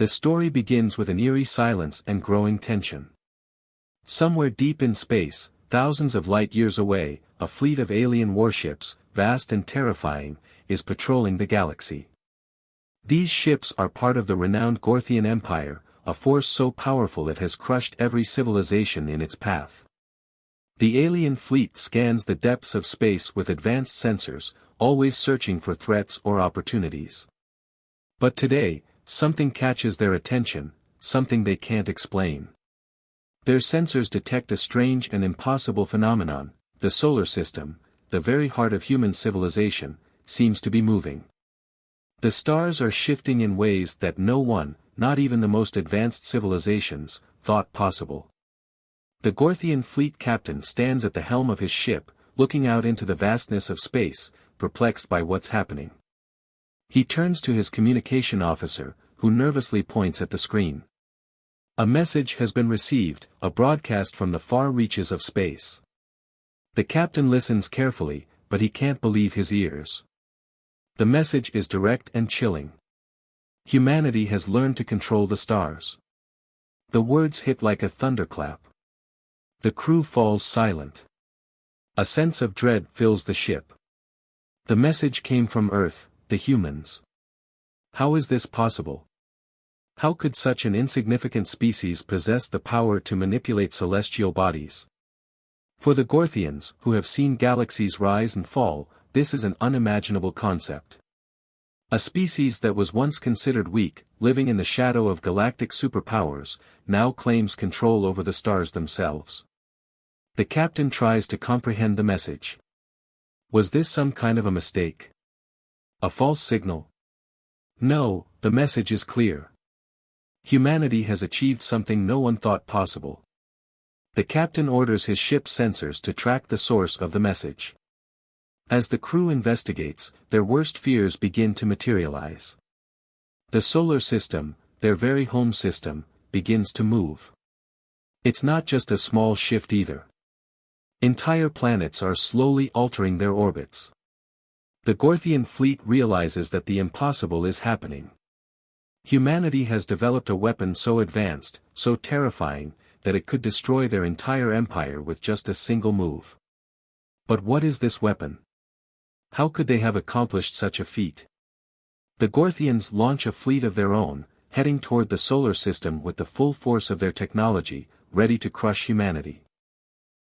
The story begins with an eerie silence and growing tension. Somewhere deep in space, thousands of light-years away, a fleet of alien warships, vast and terrifying, is patrolling the galaxy. These ships are part of the renowned Gorthian Empire, a force so powerful it has crushed every civilization in its path. The alien fleet scans the depths of space with advanced sensors, always searching for threats or opportunities. But today, something catches their attention, something they can't explain. Their sensors detect a strange and impossible phenomenon. The solar system, the very heart of human civilization, seems to be moving. The stars are shifting in ways that no one, not even the most advanced civilizations, thought possible. The Gorthian fleet captain stands at the helm of his ship, looking out into the vastness of space, perplexed by what's happening. He turns to his communication officer, who nervously points at the screen. A message has been received, a broadcast from the far reaches of space. The captain listens carefully, but he can't believe his ears. The message is direct and chilling. Humanity has learned to control the stars. The words hit like a thunderclap. The crew falls silent. A sense of dread fills the ship. The message came from Earth, the humans. How is this possible? How could such an insignificant species possess the power to manipulate celestial bodies? For the Gorthians, who have seen galaxies rise and fall, this is an unimaginable concept. A species that was once considered weak, living in the shadow of galactic superpowers, now claims control over the stars themselves. The captain tries to comprehend the message. Was this some kind of a mistake? A false signal? No, the message is clear. Humanity has achieved something no one thought possible. The captain orders his ship's sensors to track the source of the message. As the crew investigates, their worst fears begin to materialize. The solar system, their very home system, begins to move. It's not just a small shift either. Entire planets are slowly altering their orbits. The Gorthian fleet realizes that the impossible is happening. Humanity has developed a weapon so advanced, so terrifying, that it could destroy their entire empire with just a single move. But what is this weapon? How could they have accomplished such a feat? The Gorthians launch a fleet of their own, heading toward the solar system with the full force of their technology, ready to crush humanity.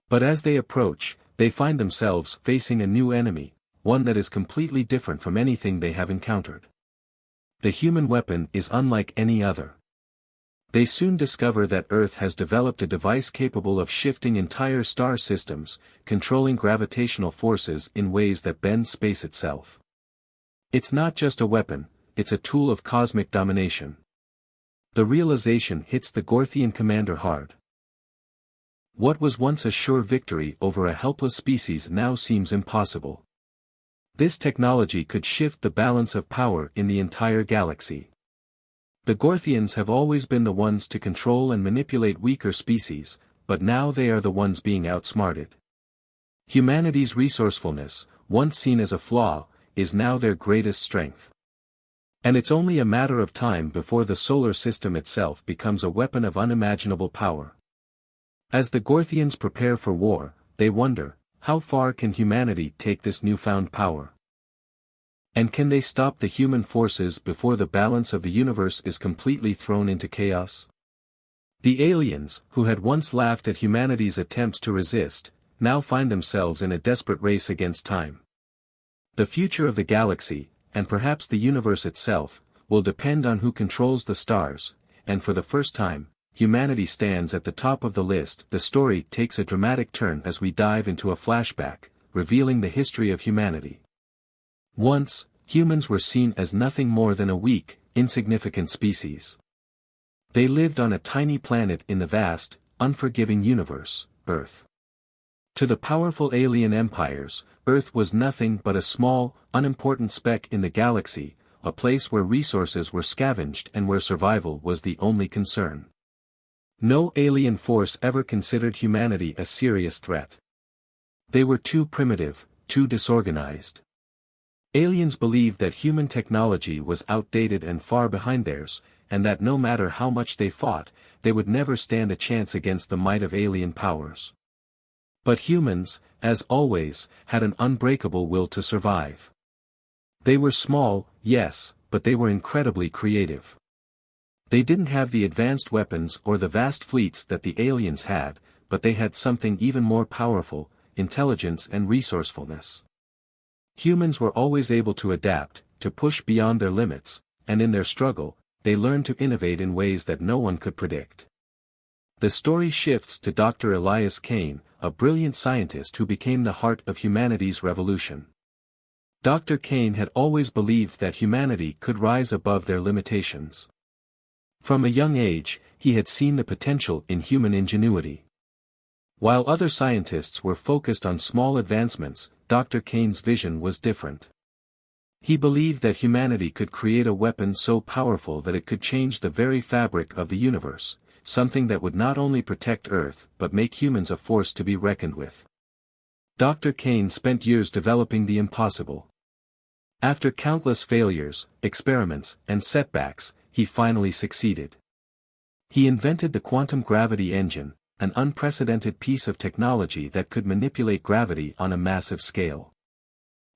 But as they approach, they find themselves facing a new enemy, one that is completely different from anything they have encountered. The human weapon is unlike any other. They soon discover that Earth has developed a device capable of shifting entire star systems, controlling gravitational forces in ways that bend space itself. It's not just a weapon, it's a tool of cosmic domination. The realization hits the Gorthian commander hard. What was once a sure victory over a helpless species now seems impossible. This technology could shift the balance of power in the entire galaxy. The Gorthians have always been the ones to control and manipulate weaker species, but now they are the ones being outsmarted. Humanity's resourcefulness, once seen as a flaw, is now their greatest strength. And it's only a matter of time before the solar system itself becomes a weapon of unimaginable power. As the Gorthians prepare for war, they wonder, how far can humanity take this newfound power? And can they stop the human forces before the balance of the universe is completely thrown into chaos? The aliens, who had once laughed at humanity's attempts to resist, now find themselves in a desperate race against time. The future of the galaxy, and perhaps the universe itself, will depend on who controls the stars, and for the first time, humanity stands at the top of the list. The story takes a dramatic turn as we dive into a flashback, revealing the history of humanity. Once, humans were seen as nothing more than a weak, insignificant species. They lived on a tiny planet in the vast, unforgiving universe, Earth. To the powerful alien empires, Earth was nothing but a small, unimportant speck in the galaxy, a place where resources were scavenged and where survival was the only concern. No alien force ever considered humanity a serious threat. They were too primitive, too disorganized. Aliens believed that human technology was outdated and far behind theirs, and that no matter how much they fought, they would never stand a chance against the might of alien powers. But humans, as always, had an unbreakable will to survive. They were small, yes, but they were incredibly creative. They didn't have the advanced weapons or the vast fleets that the aliens had, but they had something even more powerful: intelligence and resourcefulness. Humans were always able to adapt, to push beyond their limits, and in their struggle, they learned to innovate in ways that no one could predict. The story shifts to Dr. Elias Kane, a brilliant scientist who became the heart of humanity's revolution. Dr. Kane had always believed that humanity could rise above their limitations. From a young age, he had seen the potential in human ingenuity. While other scientists were focused on small advancements, Dr. Kane's vision was different. He believed that humanity could create a weapon so powerful that it could change the very fabric of the universe, something that would not only protect Earth but make humans a force to be reckoned with. Dr. Kane spent years developing the impossible. After countless failures, experiments, and setbacks, he finally succeeded. He invented the quantum gravity engine, an unprecedented piece of technology that could manipulate gravity on a massive scale.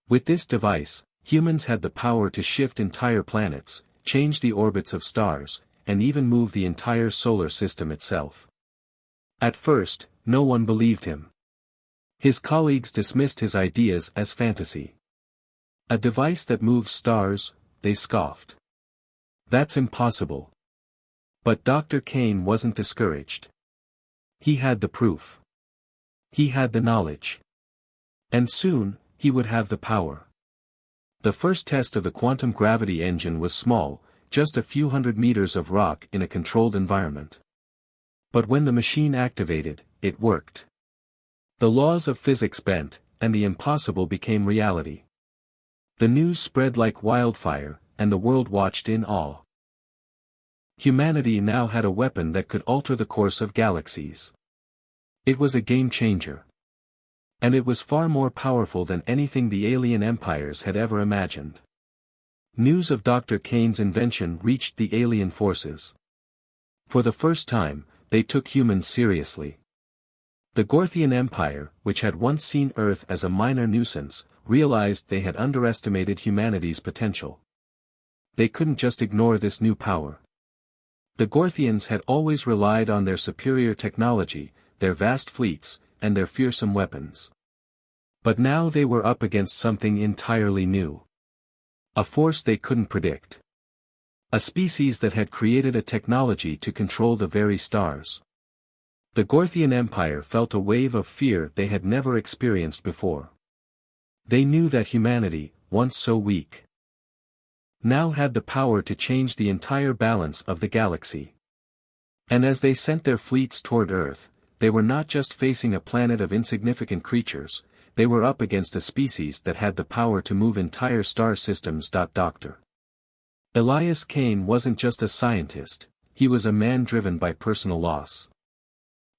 With this device, humans had the power to shift entire planets, change the orbits of stars, and even move the entire solar system itself. At first, no one believed him. His colleagues dismissed his ideas as fantasy. A device that moves stars, they scoffed. That's impossible. But Dr. Kane wasn't discouraged. He had the proof. He had the knowledge. And soon, he would have the power. The first test of the quantum gravity engine was small, just a few hundred meters of rock in a controlled environment. But when the machine activated, it worked. The laws of physics bent, and the impossible became reality. The news spread like wildfire, and the world watched in awe. Humanity now had a weapon that could alter the course of galaxies. It was a game changer. And it was far more powerful than anything the alien empires had ever imagined. News of Dr. Kane's invention reached the alien forces. For the first time, they took humans seriously. The Gorthian Empire, which had once seen Earth as a minor nuisance, realized they had underestimated humanity's potential. They couldn't just ignore this new power. The Gorthians had always relied on their superior technology, their vast fleets, and their fearsome weapons. But now they were up against something entirely new. A force they couldn't predict. A species that had created a technology to control the very stars. The Gorthian Empire felt a wave of fear they had never experienced before. They knew that humanity, once so weak, now had the power to change the entire balance of the galaxy. And as they sent their fleets toward Earth, they were not just facing a planet of insignificant creatures, they were up against a species that had the power to move entire star systems. Dr. Elias Kane wasn't just a scientist, he was a man driven by personal loss.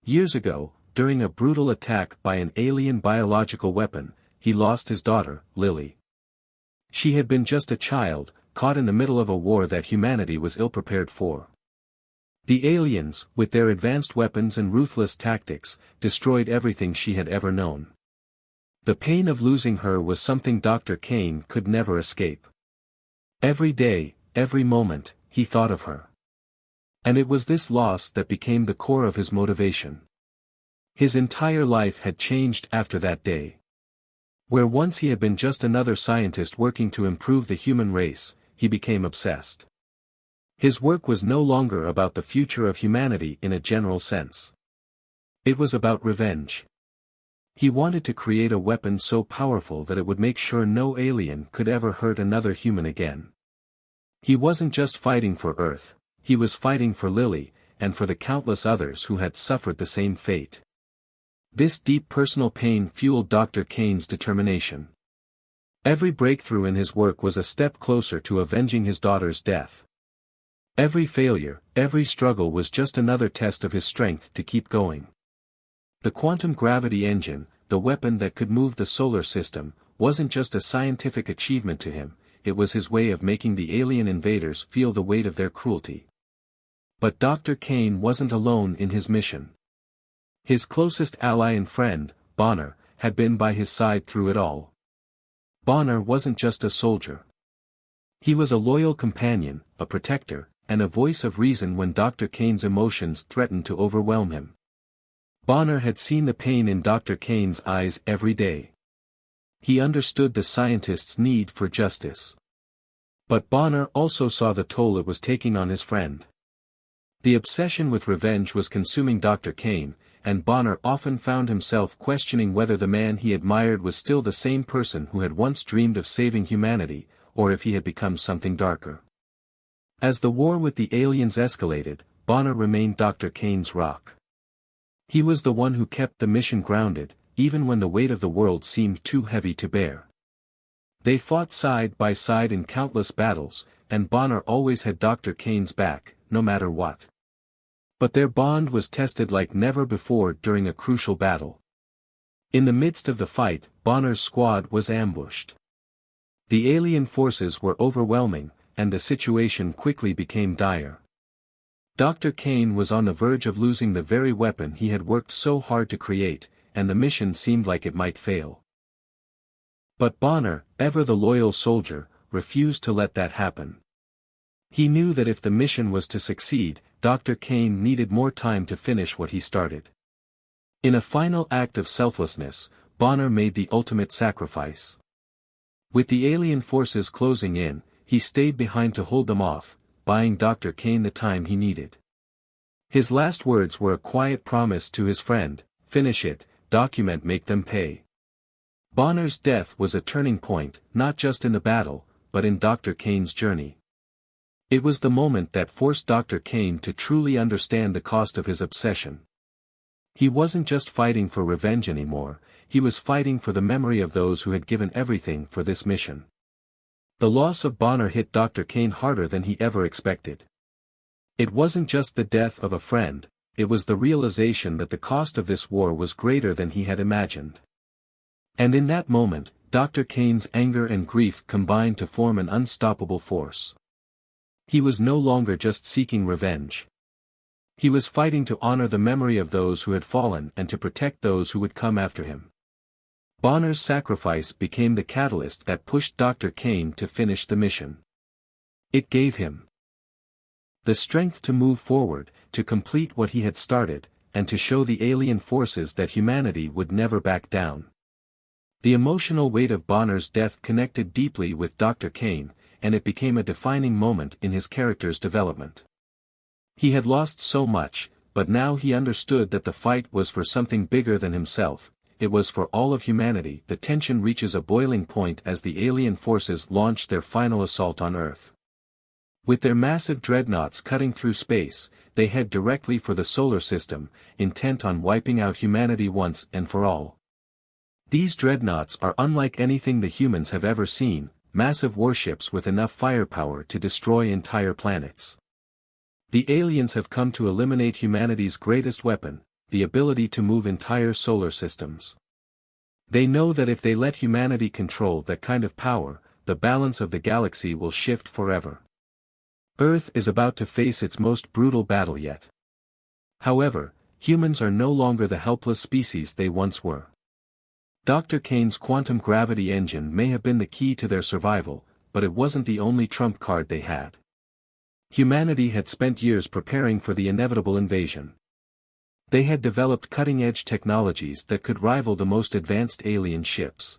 Years ago, during a brutal attack by an alien biological weapon, he lost his daughter, Lily. She had been just a child, caught in the middle of a war that humanity was ill-prepared for. The aliens, with their advanced weapons and ruthless tactics, destroyed everything she had ever known. The pain of losing her was something Dr. Kane could never escape. Every day, every moment, he thought of her. And it was this loss that became the core of his motivation. His entire life had changed after that day. Where once he had been just another scientist working to improve the human race, he became obsessed. His work was no longer about the future of humanity in a general sense. It was about revenge. He wanted to create a weapon so powerful that it would make sure no alien could ever hurt another human again. He wasn't just fighting for Earth, he was fighting for Lily, and for the countless others who had suffered the same fate. This deep personal pain fueled Dr. Kane's determination. Every breakthrough in his work was a step closer to avenging his daughter's death. Every failure, every struggle was just another test of his strength to keep going. The quantum gravity engine, the weapon that could move the solar system, wasn't just a scientific achievement to him, it was his way of making the alien invaders feel the weight of their cruelty. But Dr. Kane wasn't alone in his mission. His closest ally and friend, Bonner, had been by his side through it all. Bonner wasn't just a soldier. He was a loyal companion, a protector, and a voice of reason when Dr. Kane's emotions threatened to overwhelm him. Bonner had seen the pain in Dr. Kane's eyes every day. He understood the scientist's need for justice. But Bonner also saw the toll it was taking on his friend. The obsession with revenge was consuming Dr. Kane, and Bonner often found himself questioning whether the man he admired was still the same person who had once dreamed of saving humanity, or if he had become something darker. As the war with the aliens escalated, Bonner remained Dr. Kane's rock. He was the one who kept the mission grounded, even when the weight of the world seemed too heavy to bear. They fought side by side in countless battles, and Bonner always had Dr. Kane's back, no matter what. But their bond was tested like never before during a crucial battle. In the midst of the fight, Bonner's squad was ambushed. The alien forces were overwhelming, and the situation quickly became dire. Dr. Kane was on the verge of losing the very weapon he had worked so hard to create, and the mission seemed like it might fail. But Bonner, ever the loyal soldier, refused to let that happen. He knew that if the mission was to succeed, Dr. Kane needed more time to finish what he started. In a final act of selflessness, Bonner made the ultimate sacrifice. With the alien forces closing in, he stayed behind to hold them off, buying Dr. Kane the time he needed. His last words were a quiet promise to his friend: "Finish it, document, make them pay." Bonner's death was a turning point, not just in the battle, but in Dr. Kane's journey. It was the moment that forced Dr. Kane to truly understand the cost of his obsession. He wasn't just fighting for revenge anymore, he was fighting for the memory of those who had given everything for this mission. The loss of Bonner hit Dr. Kane harder than he ever expected. It wasn't just the death of a friend, it was the realization that the cost of this war was greater than he had imagined. And in that moment, Dr. Kane's anger and grief combined to form an unstoppable force. He was no longer just seeking revenge. He was fighting to honor the memory of those who had fallen and to protect those who would come after him. Bonner's sacrifice became the catalyst that pushed Dr. Kane to finish the mission. It gave him the strength to move forward, to complete what he had started, and to show the alien forces that humanity would never back down. The emotional weight of Bonner's death connected deeply with Dr. Kane, and it became a defining moment in his character's development. He had lost so much, but now he understood that the fight was for something bigger than himself. It was for all of humanity. The tension reaches a boiling point as the alien forces launch their final assault on Earth. With their massive dreadnoughts cutting through space, they head directly for the solar system, intent on wiping out humanity once and for all. These dreadnoughts are unlike anything the humans have ever seen, massive warships with enough firepower to destroy entire planets. The aliens have come to eliminate humanity's greatest weapon, the ability to move entire solar systems. They know that if they let humanity control that kind of power, the balance of the galaxy will shift forever. Earth is about to face its most brutal battle yet. However, humans are no longer the helpless species they once were. Dr. Kane's quantum gravity engine may have been the key to their survival, but it wasn't the only trump card they had. Humanity had spent years preparing for the inevitable invasion. They had developed cutting-edge technologies that could rival the most advanced alien ships.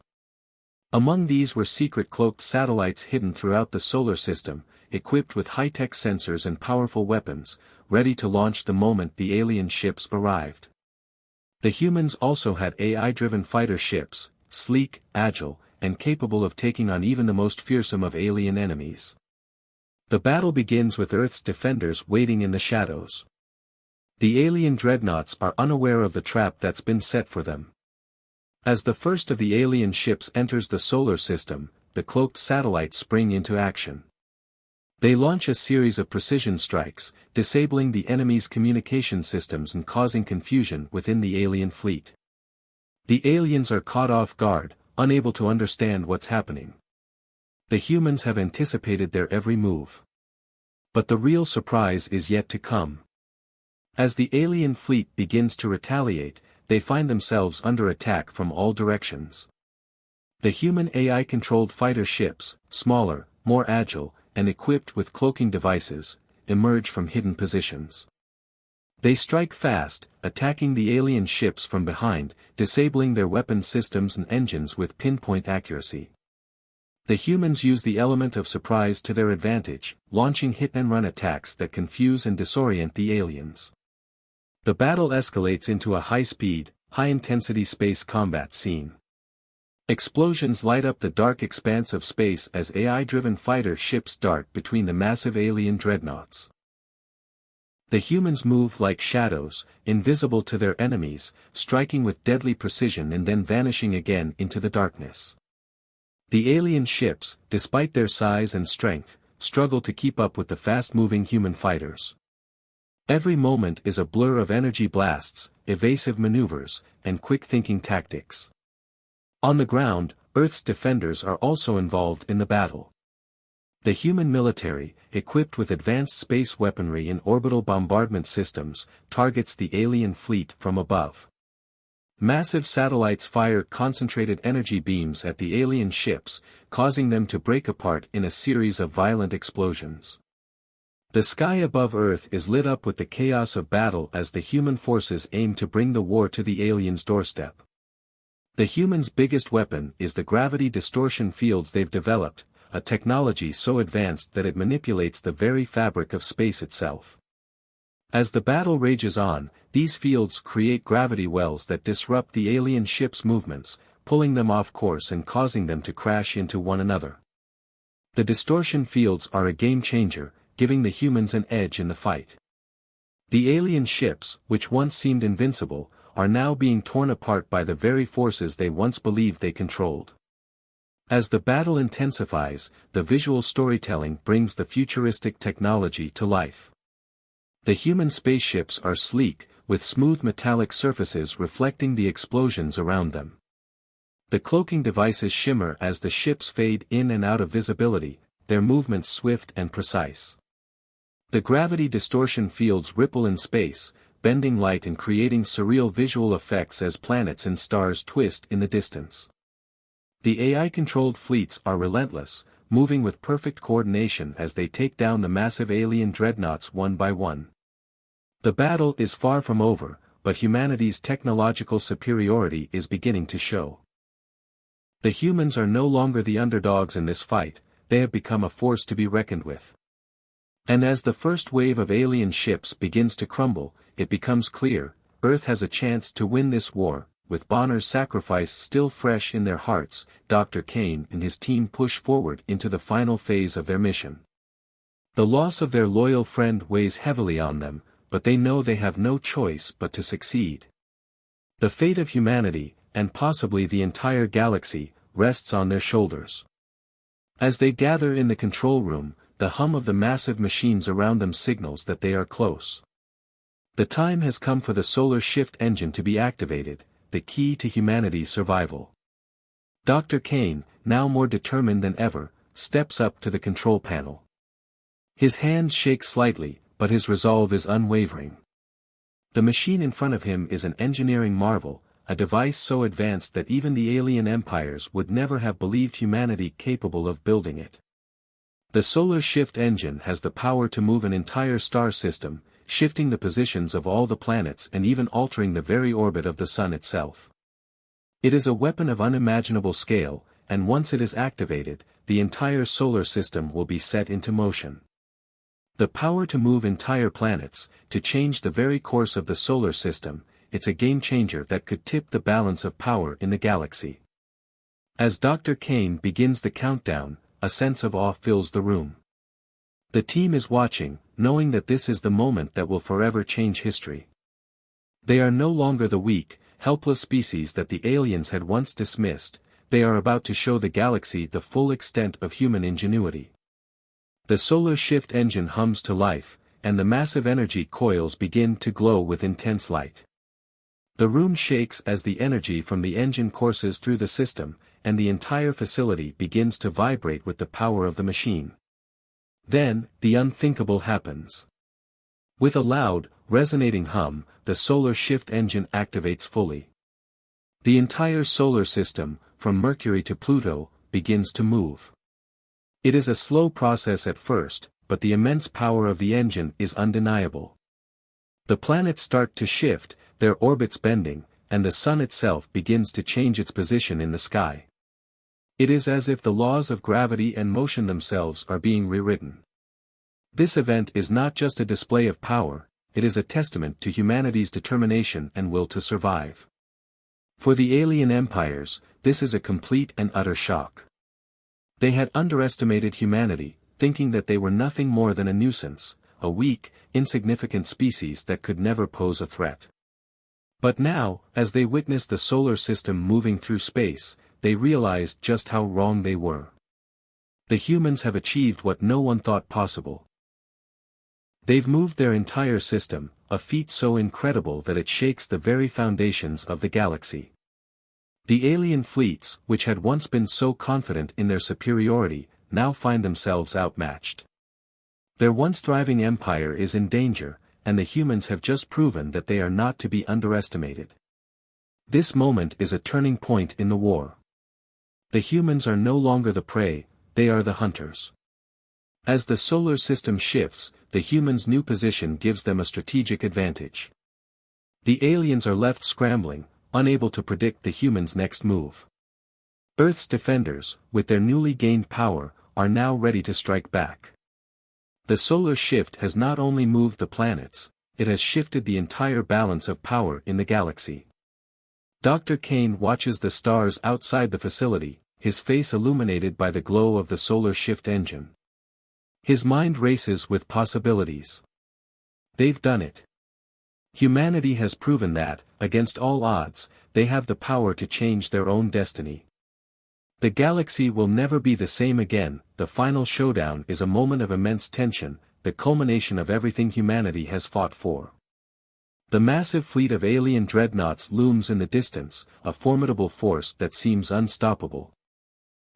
Among these were secret cloaked satellites hidden throughout the solar system, equipped with high-tech sensors and powerful weapons, ready to launch the moment the alien ships arrived. The humans also had AI-driven fighter ships, sleek, agile, and capable of taking on even the most fearsome of alien enemies. The battle begins with Earth's defenders waiting in the shadows. The alien dreadnoughts are unaware of the trap that's been set for them. As the first of the alien ships enters the solar system, the cloaked satellites spring into action. They launch a series of precision strikes, disabling the enemy's communication systems and causing confusion within the alien fleet. The aliens are caught off guard, unable to understand what's happening. The humans have anticipated their every move. But the real surprise is yet to come. As the alien fleet begins to retaliate, they find themselves under attack from all directions. The human AI-controlled fighter ships, smaller, more agile, and equipped with cloaking devices, emerge from hidden positions. They strike fast, attacking the alien ships from behind, disabling their weapon systems and engines with pinpoint accuracy. The humans use the element of surprise to their advantage, launching hit-and-run attacks that confuse and disorient the aliens. The battle escalates into a high-speed, high-intensity space combat scene. Explosions light up the dark expanse of space as AI-driven fighter ships dart between the massive alien dreadnoughts. The humans move like shadows, invisible to their enemies, striking with deadly precision and then vanishing again into the darkness. The alien ships, despite their size and strength, struggle to keep up with the fast-moving human fighters. Every moment is a blur of energy blasts, evasive maneuvers, and quick-thinking tactics. On the ground, Earth's defenders are also involved in the battle. The human military, equipped with advanced space weaponry and orbital bombardment systems, targets the alien fleet from above. Massive satellites fire concentrated energy beams at the alien ships, causing them to break apart in a series of violent explosions. The sky above Earth is lit up with the chaos of battle as the human forces aim to bring the war to the aliens' doorstep. The humans' biggest weapon is the gravity distortion fields they've developed, a technology so advanced that it manipulates the very fabric of space itself. As the battle rages on, these fields create gravity wells that disrupt the alien ships' movements, pulling them off course and causing them to crash into one another. The distortion fields are a game changer, giving the humans an edge in the fight. The alien ships, which once seemed invincible, are now being torn apart by the very forces they once believed they controlled. As the battle intensifies, the visual storytelling brings the futuristic technology to life. The human spaceships are sleek, with smooth metallic surfaces reflecting the explosions around them. The cloaking devices shimmer as the ships fade in and out of visibility, their movements swift and precise. The gravity distortion fields ripple in space, bending light and creating surreal visual effects as planets and stars twist in the distance. The AI-controlled fleets are relentless, moving with perfect coordination as they take down the massive alien dreadnoughts one by one. The battle is far from over, but humanity's technological superiority is beginning to show. The humans are no longer the underdogs in this fight, they have become a force to be reckoned with. And as the first wave of alien ships begins to crumble, it becomes clear, Earth has a chance to win this war. With Bonner's sacrifice still fresh in their hearts, Dr. Kane and his team push forward into the final phase of their mission. The loss of their loyal friend weighs heavily on them, but they know they have no choice but to succeed. The fate of humanity, and possibly the entire galaxy, rests on their shoulders. As they gather in the control room, the hum of the massive machines around them signals that they are close. The time has come for the solar shift engine to be activated, the key to humanity's survival. Dr. Kane, now more determined than ever, steps up to the control panel. His hands shake slightly, but his resolve is unwavering. The machine in front of him is an engineering marvel, a device so advanced that even the alien empires would never have believed humanity capable of building it. The solar shift engine has the power to move an entire star system, shifting the positions of all the planets and even altering the very orbit of the Sun itself. It is a weapon of unimaginable scale, and once it is activated, the entire solar system will be set into motion. The power to move entire planets, to change the very course of the solar system, it's a game changer that could tip the balance of power in the galaxy. As Dr. Kane begins the countdown, a sense of awe fills the room. The team is watching, knowing that this is the moment that will forever change history. They are no longer the weak, helpless species that the aliens had once dismissed, they are about to show the galaxy the full extent of human ingenuity. The solar shift engine hums to life, and the massive energy coils begin to glow with intense light. The room shakes as the energy from the engine courses through the system, and the entire facility begins to vibrate with the power of the machine. Then, the unthinkable happens. With a loud, resonating hum, the solar shift engine activates fully. The entire solar system, from Mercury to Pluto, begins to move. It is a slow process at first, but the immense power of the engine is undeniable. The planets start to shift, their orbits bending, and the sun itself begins to change its position in the sky. It is as if the laws of gravity and motion themselves are being rewritten. This event is not just a display of power, it is a testament to humanity's determination and will to survive. For the alien empires, this is a complete and utter shock. They had underestimated humanity, thinking that they were nothing more than a nuisance, a weak, insignificant species that could never pose a threat. But now, as they witnessed the solar system moving through space, they realized just how wrong they were. The humans have achieved what no one thought possible. They've moved their entire system, a feat so incredible that it shakes the very foundations of the galaxy. The alien fleets, which had once been so confident in their superiority, now find themselves outmatched. Their once thriving empire is in danger, and the humans have just proven that they are not to be underestimated. This moment is a turning point in the war. The humans are no longer the prey, they are the hunters. As the solar system shifts, the humans' new position gives them a strategic advantage. The aliens are left scrambling, unable to predict the humans' next move. Earth's defenders, with their newly gained power, are now ready to strike back. The solar shift has not only moved the planets, it has shifted the entire balance of power in the galaxy. Dr. Kane watches the stars outside the facility, his face illuminated by the glow of the solar shift engine. His mind races with possibilities. They've done it. Humanity has proven that, against all odds, they have the power to change their own destiny. The galaxy will never be the same again. The final showdown is a moment of immense tension, the culmination of everything humanity has fought for. The massive fleet of alien dreadnoughts looms in the distance, a formidable force that seems unstoppable.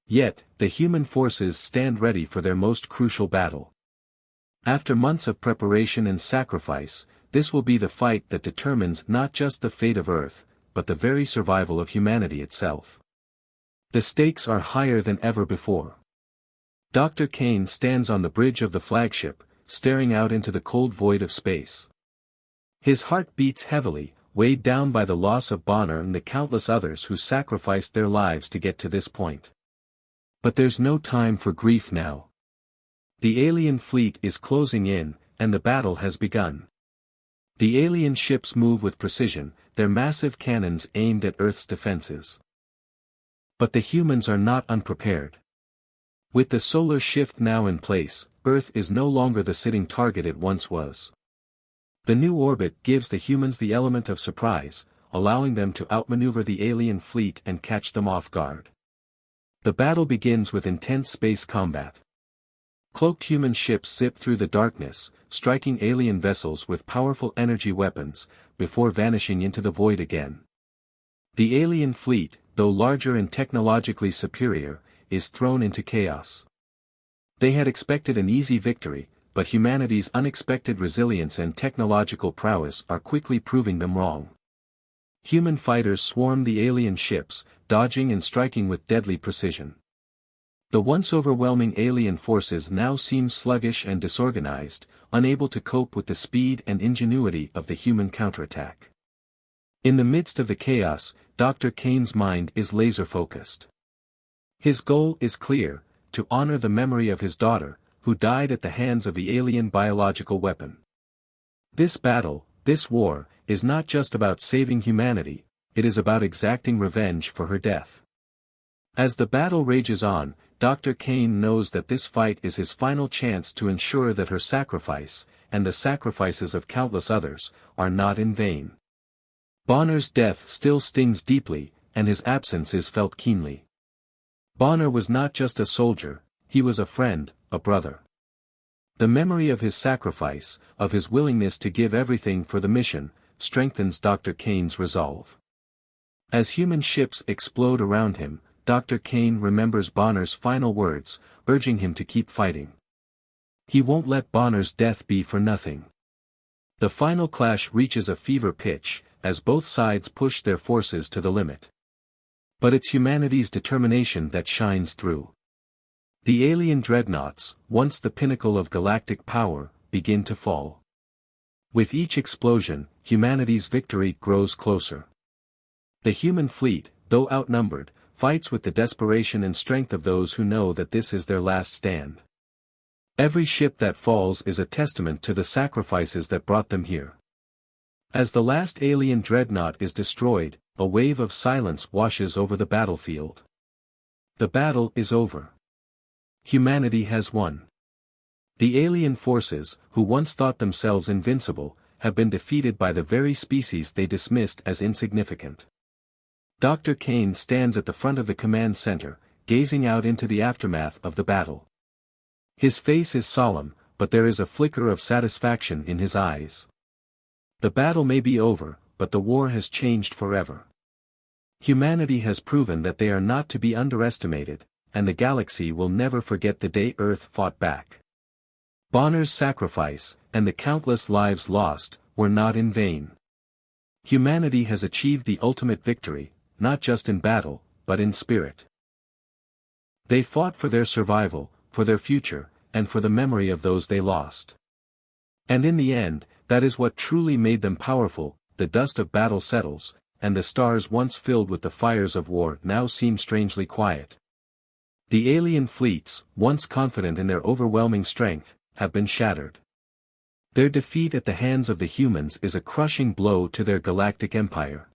Yet, the human forces stand ready for their most crucial battle. After months of preparation and sacrifice, this will be the fight that determines not just the fate of Earth, but the very survival of humanity itself. The stakes are higher than ever before. Dr. Kane stands on the bridge of the flagship, staring out into the cold void of space. His heart beats heavily, weighed down by the loss of Bonner and the countless others who sacrificed their lives to get to this point. But there's no time for grief now. The alien fleet is closing in, and the battle has begun. The alien ships move with precision, their massive cannons aimed at Earth's defenses. But the humans are not unprepared. With the solar shift now in place, Earth is no longer the sitting target it once was. The new orbit gives the humans the element of surprise, allowing them to outmaneuver the alien fleet and catch them off guard. The battle begins with intense space combat. Cloaked human ships zip through the darkness, striking alien vessels with powerful energy weapons, before vanishing into the void again. The alien fleet, though larger and technologically superior, is thrown into chaos. They had expected an easy victory, but humanity's unexpected resilience and technological prowess are quickly proving them wrong. Human fighters swarm the alien ships, dodging and striking with deadly precision. The once overwhelming alien forces now seem sluggish and disorganized, unable to cope with the speed and ingenuity of the human counterattack. In the midst of the chaos, Dr. Kane's mind is laser-focused. His goal is clear, to honor the memory of his daughter, who died at the hands of the alien biological weapon. This battle, this war, is not just about saving humanity, it is about exacting revenge for her death. As the battle rages on, Dr. Kane knows that this fight is his final chance to ensure that her sacrifice, and the sacrifices of countless others, are not in vain. Bonner's death still stings deeply, and his absence is felt keenly. Bonner was not just a soldier, he was a friend, a brother. The memory of his sacrifice, of his willingness to give everything for the mission, strengthens Dr. Kane's resolve. As human ships explode around him, Dr. Kane remembers Bonner's final words, urging him to keep fighting. He won't let Bonner's death be for nothing. The final clash reaches a fever pitch, as both sides push their forces to the limit. But it's humanity's determination that shines through. The alien dreadnoughts, once the pinnacle of galactic power, begin to fall. With each explosion, humanity's victory grows closer. The human fleet, though outnumbered, fights with the desperation and strength of those who know that this is their last stand. Every ship that falls is a testament to the sacrifices that brought them here. As the last alien dreadnought is destroyed, a wave of silence washes over the battlefield. The battle is over. Humanity has won. The alien forces, who once thought themselves invincible, have been defeated by the very species they dismissed as insignificant. Dr. Kane stands at the front of the command center, gazing out into the aftermath of the battle. His face is solemn, but there is a flicker of satisfaction in his eyes. The battle may be over, but the war has changed forever. Humanity has proven that they are not to be underestimated, and the galaxy will never forget the day Earth fought back. Bonner's sacrifice, and the countless lives lost, were not in vain. Humanity has achieved the ultimate victory, not just in battle, but in spirit. They fought for their survival, for their future, and for the memory of those they lost. And in the end, that is what truly made them powerful. The dust of battle settles, and the stars once filled with the fires of war now seem strangely quiet. The alien fleets, once confident in their overwhelming strength, have been shattered. Their defeat at the hands of the humans is a crushing blow to their galactic empire.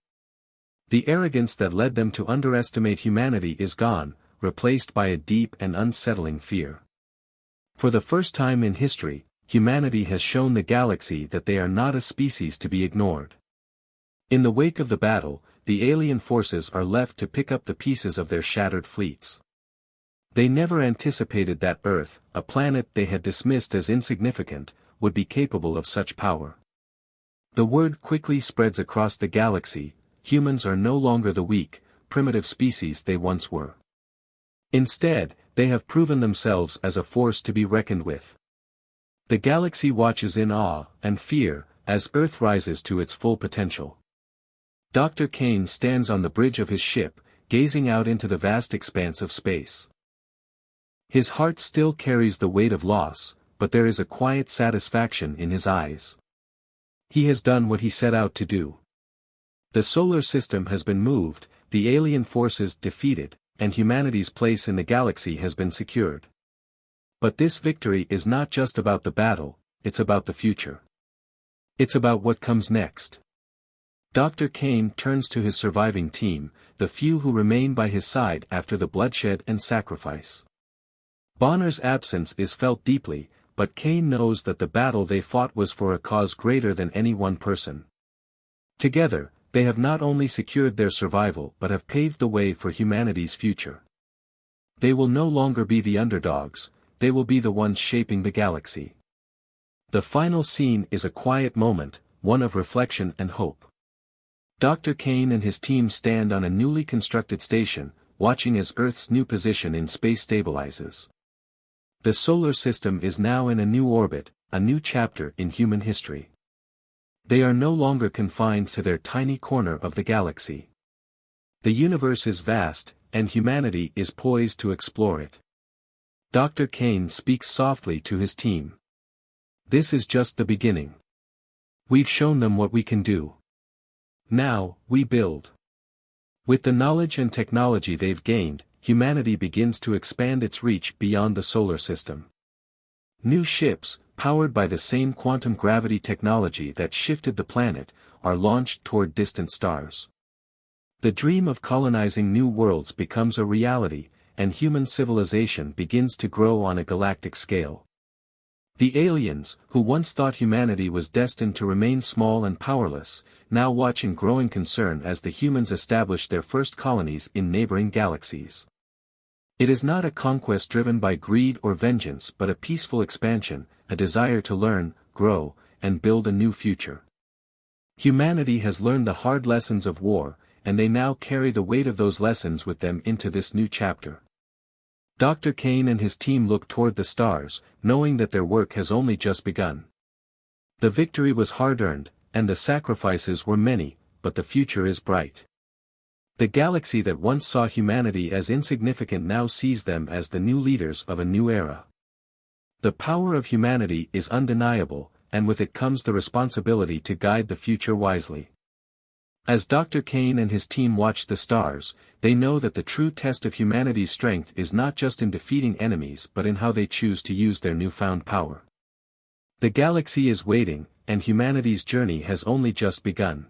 The arrogance that led them to underestimate humanity is gone, replaced by a deep and unsettling fear. For the first time in history, humanity has shown the galaxy that they are not a species to be ignored. In the wake of the battle, the alien forces are left to pick up the pieces of their shattered fleets. They never anticipated that Earth, a planet they had dismissed as insignificant, would be capable of such power. The word quickly spreads across the galaxy: humans are no longer the weak, primitive species they once were. Instead, they have proven themselves as a force to be reckoned with. The galaxy watches in awe and fear as Earth rises to its full potential. Dr. Kane stands on the bridge of his ship, gazing out into the vast expanse of space. His heart still carries the weight of loss, but there is a quiet satisfaction in his eyes. He has done what he set out to do. The solar system has been moved, the alien forces defeated, and humanity's place in the galaxy has been secured. But this victory is not just about the battle, it's about the future. It's about what comes next. Dr. Kane turns to his surviving team, the few who remain by his side after the bloodshed and sacrifice. Bonner's absence is felt deeply, but Kane knows that the battle they fought was for a cause greater than any one person. Together, they have not only secured their survival but have paved the way for humanity's future. They will no longer be the underdogs, they will be the ones shaping the galaxy. The final scene is a quiet moment, one of reflection and hope. Dr. Kane and his team stand on a newly constructed station, watching as Earth's new position in space stabilizes. The solar system is now in a new orbit, a new chapter in human history. They are no longer confined to their tiny corner of the galaxy. The universe is vast, and humanity is poised to explore it. Dr. Kane speaks softly to his team. This is just the beginning. We've shown them what we can do. Now, we build. With the knowledge and technology they've gained, humanity begins to expand its reach beyond the solar system. New ships, powered by the same quantum gravity technology that shifted the planet, are launched toward distant stars. The dream of colonizing new worlds becomes a reality, and human civilization begins to grow on a galactic scale. The aliens, who once thought humanity was destined to remain small and powerless, now watch in growing concern as the humans establish their first colonies in neighboring galaxies. It is not a conquest driven by greed or vengeance but a peaceful expansion, a desire to learn, grow, and build a new future. Humanity has learned the hard lessons of war, and they now carry the weight of those lessons with them into this new chapter. Dr. Kane and his team look toward the stars, knowing that their work has only just begun. The victory was hard-earned, and the sacrifices were many, but the future is bright. The galaxy that once saw humanity as insignificant now sees them as the new leaders of a new era. The power of humanity is undeniable, and with it comes the responsibility to guide the future wisely. As Dr. Kane and his team watch the stars, they know that the true test of humanity's strength is not just in defeating enemies but in how they choose to use their newfound power. The galaxy is waiting, and humanity's journey has only just begun.